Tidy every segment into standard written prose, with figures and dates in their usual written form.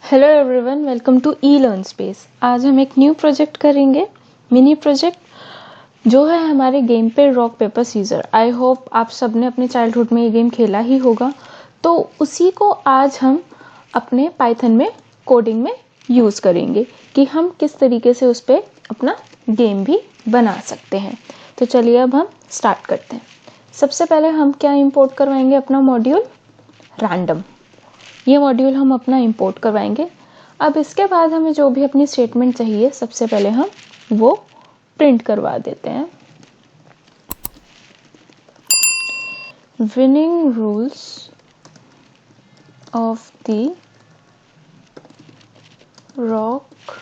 Hello everyone, welcome to E Learn Space. आज हम एक न्यू प्रोजेक्ट करेंगे, मिनी प्रोजेक्ट जो है हमारे गेम पे rock paper scissor. I hope आप सब ने अपने चाइल्डहुड में ये गेम खेला ही होगा, तो उसी को आज हम अपने पाइथन में कोडिंग में यूज़ करेंगे कि हम किस तरीके से उस पर अपना गेम भी बना सकते हैं। तो चलिए अब हम स्टार्ट करते हैं। सबसे पहले हम क्या इंपोर्ट करवाएंगे, अपना मॉड्यूल रैंडम। ये मॉड्यूल हम अपना इंपोर्ट करवाएंगे। अब इसके बाद हमें जो भी अपनी स्टेटमेंट चाहिए, सबसे पहले हम वो प्रिंट करवा देते हैं। Winning rules of the rock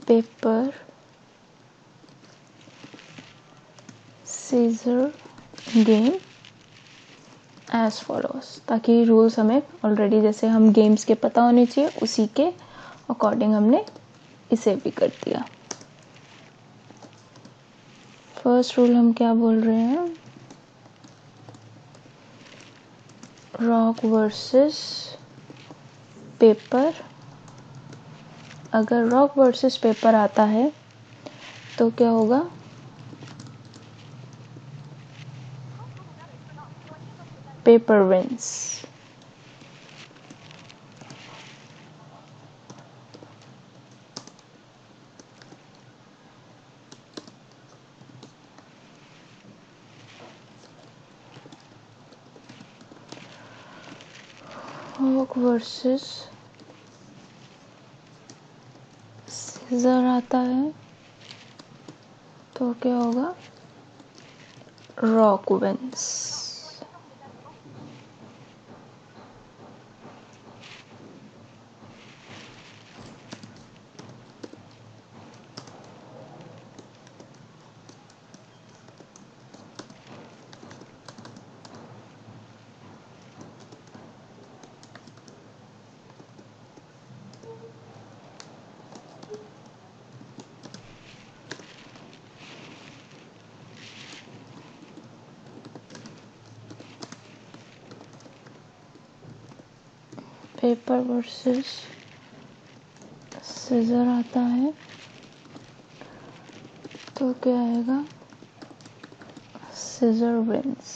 paper scissor game as follows, ताकि रूल्स हमें ऑलरेडी जैसे हम गेम्स के पता होने चाहिए उसी के अकॉर्डिंग हमने इसे भी कर दिया। फर्स्ट रूल हम क्या बोल रहे हैं, रॉक वर्सेस पेपर। अगर रॉक वर्सेस पेपर आता है तो क्या होगा, paper wins. Rock versus scissor आता है तो क्या होगा, rock wins. Paper versus scissor आता है तो क्या आएगा, सीजर विंस।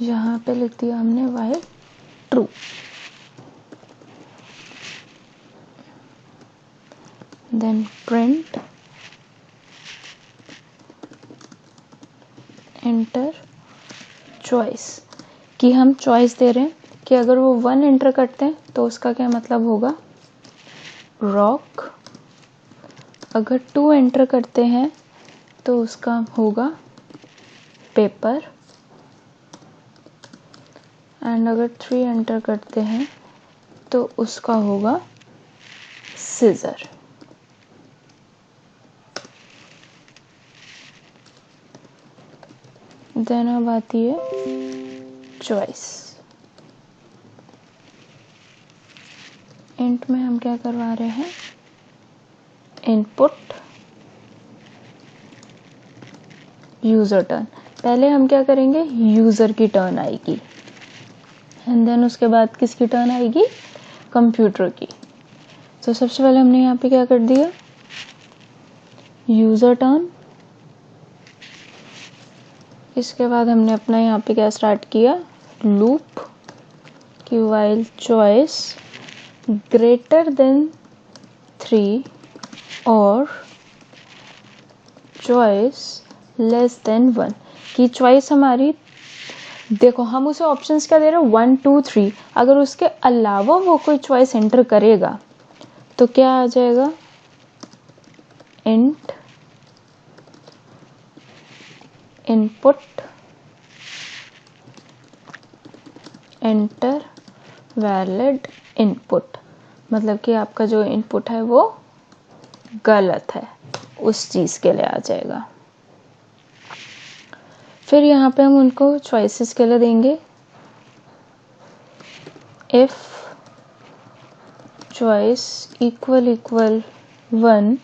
यहाँ पे लिख दिया हमने while true. Then print enter choice, कि हम चॉइस दे रहे हैं कि अगर वो 1 एंटर करते हैं तो उसका क्या मतलब होगा, रॉक। अगर 2 एंटर करते हैं तो उसका होगा पेपर, एंड अगर 3 एंटर करते हैं तो उसका होगा सीजर। देन अब आती है चॉइस। इंट में हम क्या करवा रहे हैं, इनपुट यूजर टर्न। पहले हम क्या करेंगे, यूजर की टर्न आएगी, एंड देन उसके बाद किसकी टर्न आएगी, कंप्यूटर की। तो सबसे पहले हमने यहाँ पे क्या कर दिया, यूजर टर्न। इसके बाद हमने अपना यहाँ पे क्या स्टार्ट किया, लूप, कि वाइल चॉइस ग्रेटर देन 3 और चॉइस लेस देन 1, कि चॉइस हमारी, देखो हम उसे ऑप्शंस क्या दे रहे हैं, 1 2 3। अगर उसके अलावा वो कोई चॉइस एंटर करेगा तो क्या आ जाएगा, int input enter valid input. मतलब कि आपका जो इनपुट है वो गलत है, उस चीज के लिए आ जाएगा। फिर यहाँ पे हम उनको चॉइसेस के लिए देंगे, if choice equal 1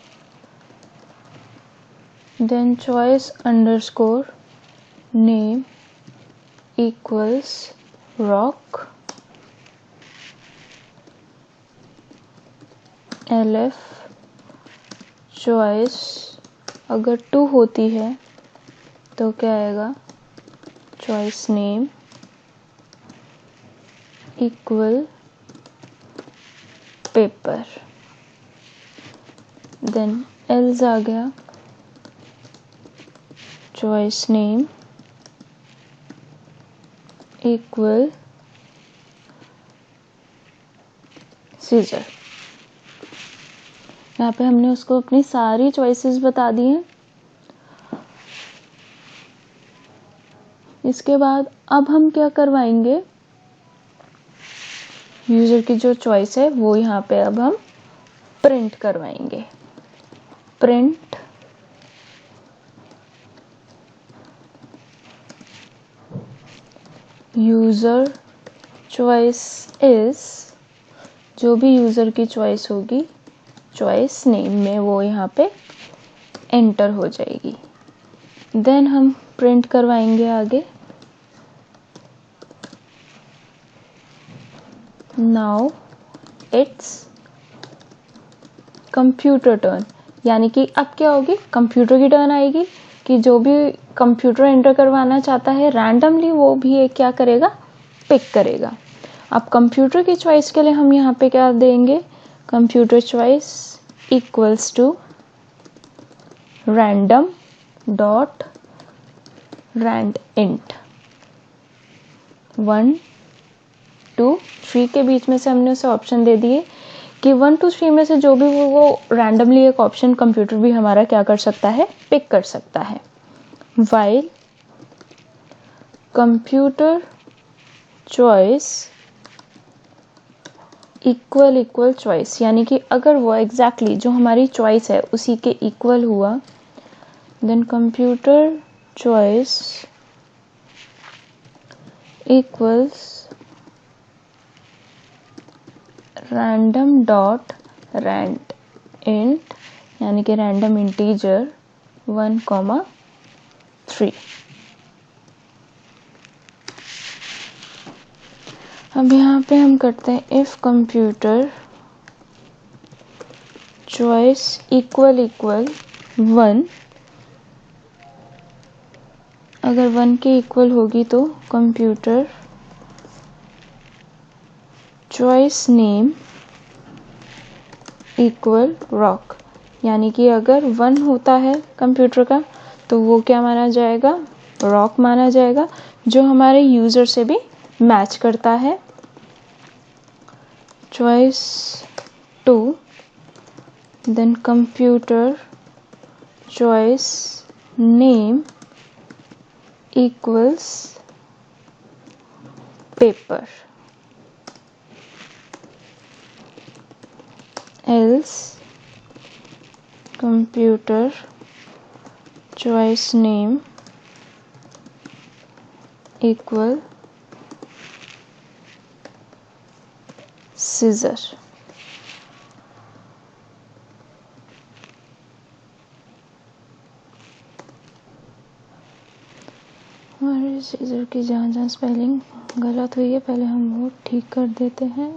then choice underscore name equals rock, lf choice अगर 2 होती है तो क्या आएगा, choice name equal paper, then else आ गया choice name equal scissor। यहाँ पे हमने उसको अपनी सारी चॉइसेस बता दी हैं। इसके बाद अब हम क्या करवाएंगे, यूजर की जो चॉइस है वो यहाँ पे अब हम प्रिंट करवाएंगे। प्रिंट यूजर चॉइस इज, जो भी यूजर की चॉइस होगी चॉइस नेम में वो यहाँ पे एंटर हो जाएगी। देन हम प्रिंट करवाएंगे आगे, नाउ इट्स कंप्यूटर टर्न, यानी कि अब क्या होगी, कंप्यूटर की टर्न आएगी कि जो भी कंप्यूटर एंटर करवाना चाहता है रैंडमली वो भी एक क्या करेगा, पिक करेगा। अब कंप्यूटर की चॉइस के लिए हम यहाँ पे क्या देंगे, computer choice equals to random dot rand int 1 2 3 के बीच में से हमने उसे ऑप्शन दे दिए कि 1 2 3 में से जो भी वो रैंडमली एक ऑप्शन कंप्यूटर भी हमारा क्या कर सकता है, पिक कर सकता है। While computer choice equal equal choice, यानी कि अगर वो एग्जैक्टली जो हमारी चॉइस है उसी के इक्वल हुआ, then computer choice equals random dot rand int, यानी कि रैंडम इंटीजर 1,3। अब यहाँ पे हम करते हैं if computer choice equal equal 1, अगर 1 के इक्वल होगी तो computer choice name equal rock, यानी कि अगर 1 होता है कंप्यूटर का तो वो क्या माना जाएगा, रॉक माना जाएगा, जो हमारे यूजर से भी मैच करता है। Choice 2, then computer choice name equals paper, else computer choice name equal scissor। हमारे सीजर की जहाँ जहाँ स्पेलिंग गलत हुई है पहले हम वो ठीक कर देते हैं।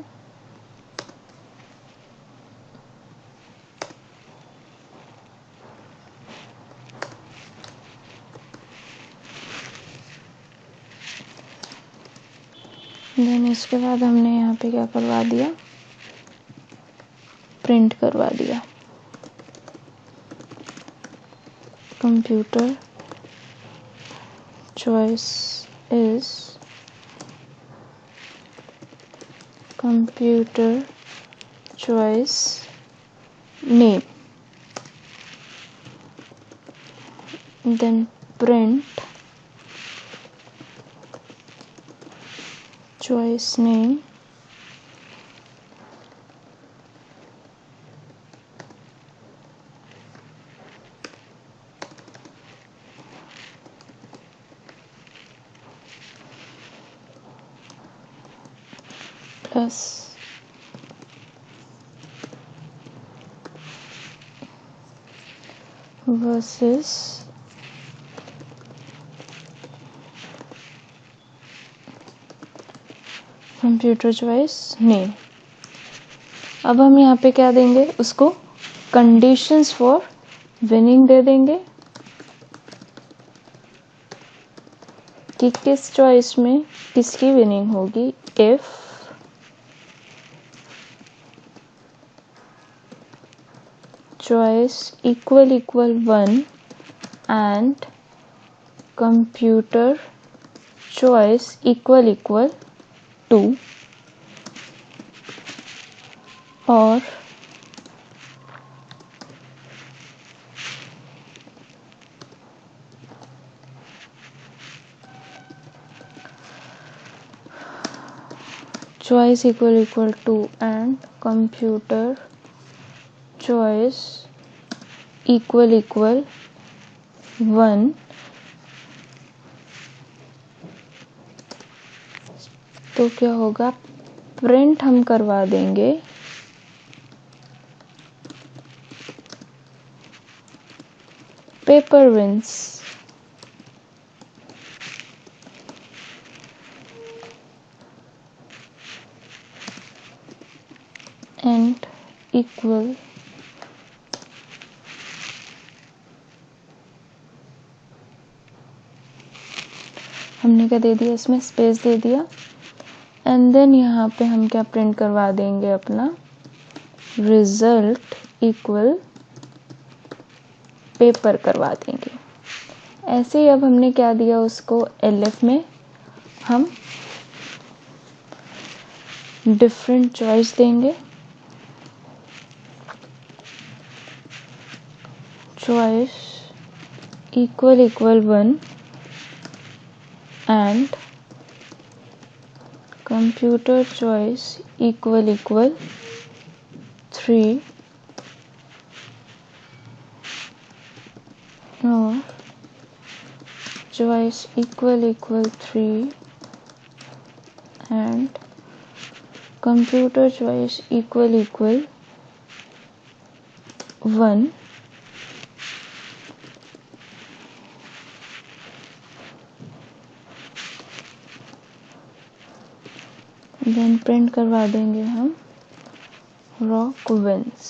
देन इसके बाद हमने यहाँ पे क्या करवा दिया, प्रिंट करवा दिया। Computer choice is computer choice name, then print choice name plus versus computer choice name. अब हम यहाँ पे क्या देंगे उसको, कंडीशंस फॉर विनिंग दे देंगे कि किस चॉइस में किसकी विनिंग होगी। If choice equal 1 and computer choice equal 2, और choice equal 2 and computer choice equal 1, तो क्या होगा, प्रिंट हम करवा देंगे पेपर विंस। एंड इक्वल हमने क्या दे दिया, इसमें स्पेस दे दिया। एंड देन यहाँ पे हम क्या प्रिंट करवा देंगे, अपना रिजल्ट इक्वल पेपर करवा देंगे। ऐसे ही अब हमने क्या दिया उसको, एलएफ में हम डिफरेंट चॉइस देंगे। Choice equal 1 and computer choice equal 3, और choice equal 3 and computer choice equal 1, then print करवा देंगे हम rock wins.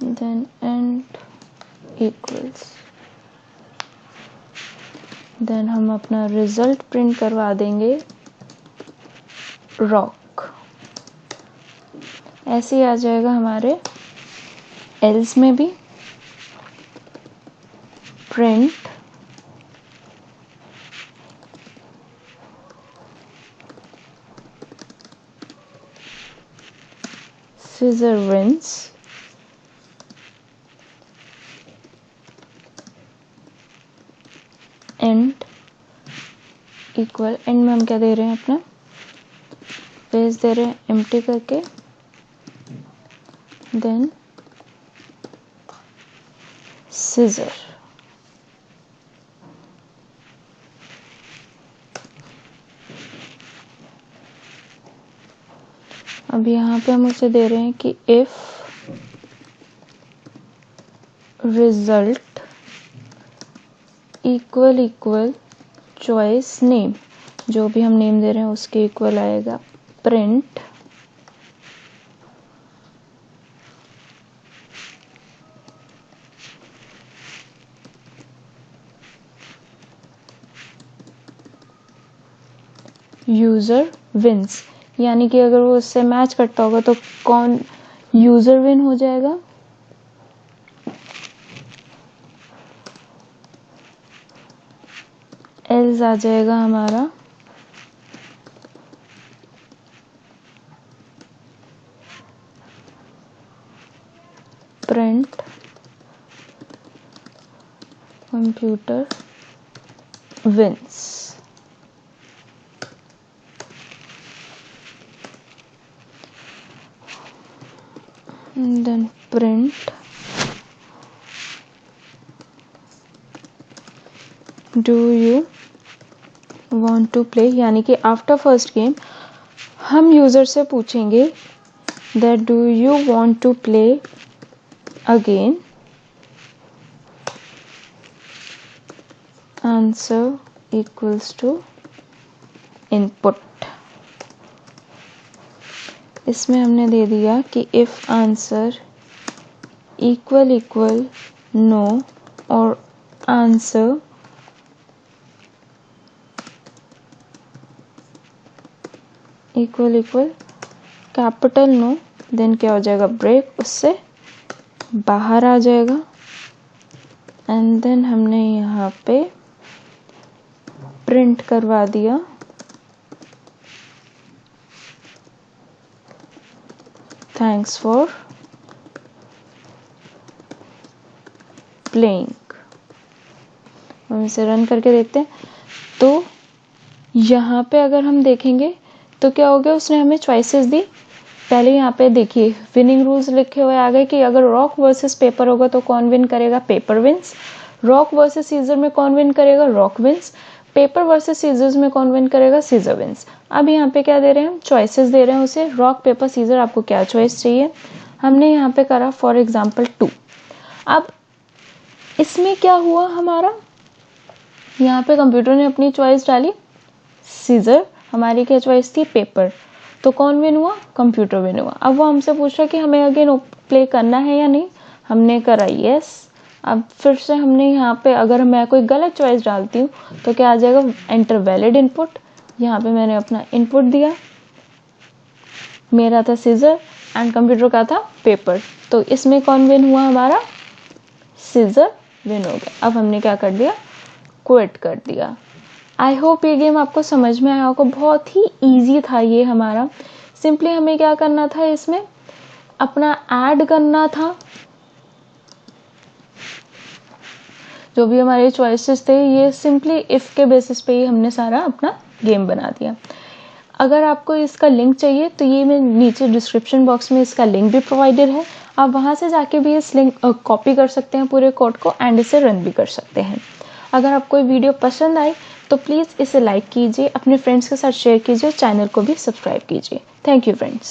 Then end equals, then हम अपना रिजल्ट प्रिंट करवा देंगे रॉक। ऐसे ही आ जाएगा हमारे एल्स में भी, print scissor wins and equal, and में हम क्या दे रहे हैं, अपना पेज दे रहे हैं एम्प्टी करके। देन scissor, अब यहाँ पे हम उसे दे रहे हैं कि if result equal choice name, जो भी हम नेम दे रहे हैं उसके इक्वल आएगा, प्रिंट यूजर विंस। यानी कि अगर वो उससे मैच करता होगा तो कौन यूजर विन हो जाएगा, एल्स आ जाएगा हमारा print computer wins. then print do you want to play, यानी कि आफ्टर फर्स्ट गेम हम यूज़र से पूछेंगे that do you want to play again, answer equals to input. इसमें हमने दे दिया कि इफ आंसर इक्वल नो और answer equal capital no, then क्या हो जाएगा, ब्रेक, उससे बाहर आ जाएगा। एंड देन हमने यहाँ पे प्रिंट करवा दिया थैंक्स फॉर प्लेइंग। हम इसे रन करके देखते हैं। तो यहाँ पे अगर हम देखेंगे तो क्या हो गया, उसने हमें चॉइसेस दी। पहले यहाँ पे देखिए विनिंग रूल्स लिखे हुए आ गए कि अगर रॉक वर्सेस पेपर होगा तो कौन विन करेगा, paper wins. Rock versus scissor में कौन विन करेगा, rock wins. Paper versus scissors में कौन विन करेगा, सीजर विंस। अब यहाँ पे क्या दे रहे हैं हम, चॉइसेस दे रहे हैं उसे, रॉक पेपर सीजर, आपको क्या चॉइस चाहिए। हमने यहाँ पे करा फॉर एग्जाम्पल 2। अब इसमें क्या हुआ हमारा, यहाँ पे कंप्यूटर ने अपनी चॉइस डाली सीजर, हमारी क्या चॉइस थी, पेपर। तो कौन विन हुआ, कंप्यूटर विन हुआ। अब वो हमसे पूछ रहा कि हमें अगेन प्ले करना है या नहीं, हमने करा यस। अब फिर से हमने यहाँ पे अगर मैं कोई गलत चॉइस डालती हूँ तो क्या आ जाएगा, एंटर वैलिड इनपुट। यहाँ पे मैंने अपना इनपुट दिया, मेरा था सीजर एंड कंप्यूटर का था पेपर। तो इसमें कौन विन हुआ, हमारा सीजर विन हो गया। अब हमने क्या कर दिया, क्विट कर दिया। आई होप ये गेम आपको समझ में आया होगा। बहुत ही इजी था ये हमारा। सिंपली हमें क्या करना था, इसमें अपना ऐड करना था, जो भी हमारे चॉइसेस थे ये सिंपली इफ के बेसिस पे ही हमने सारा अपना गेम बना दिया। अगर आपको इसका लिंक चाहिए तो ये मैं नीचे डिस्क्रिप्शन बॉक्स में इसका लिंक भी प्रोवाइडेड है, आप वहां से जाके भी इस लिंक कॉपी कर सकते हैं पूरे कोड को एंड इसे रन भी कर सकते हैं। अगर आपको ये वीडियो पसंद आई तो प्लीज़ इसे लाइक कीजिए, अपने फ्रेंड्स के साथ शेयर कीजिए, चैनल को भी सब्सक्राइब कीजिए। Thank you friends.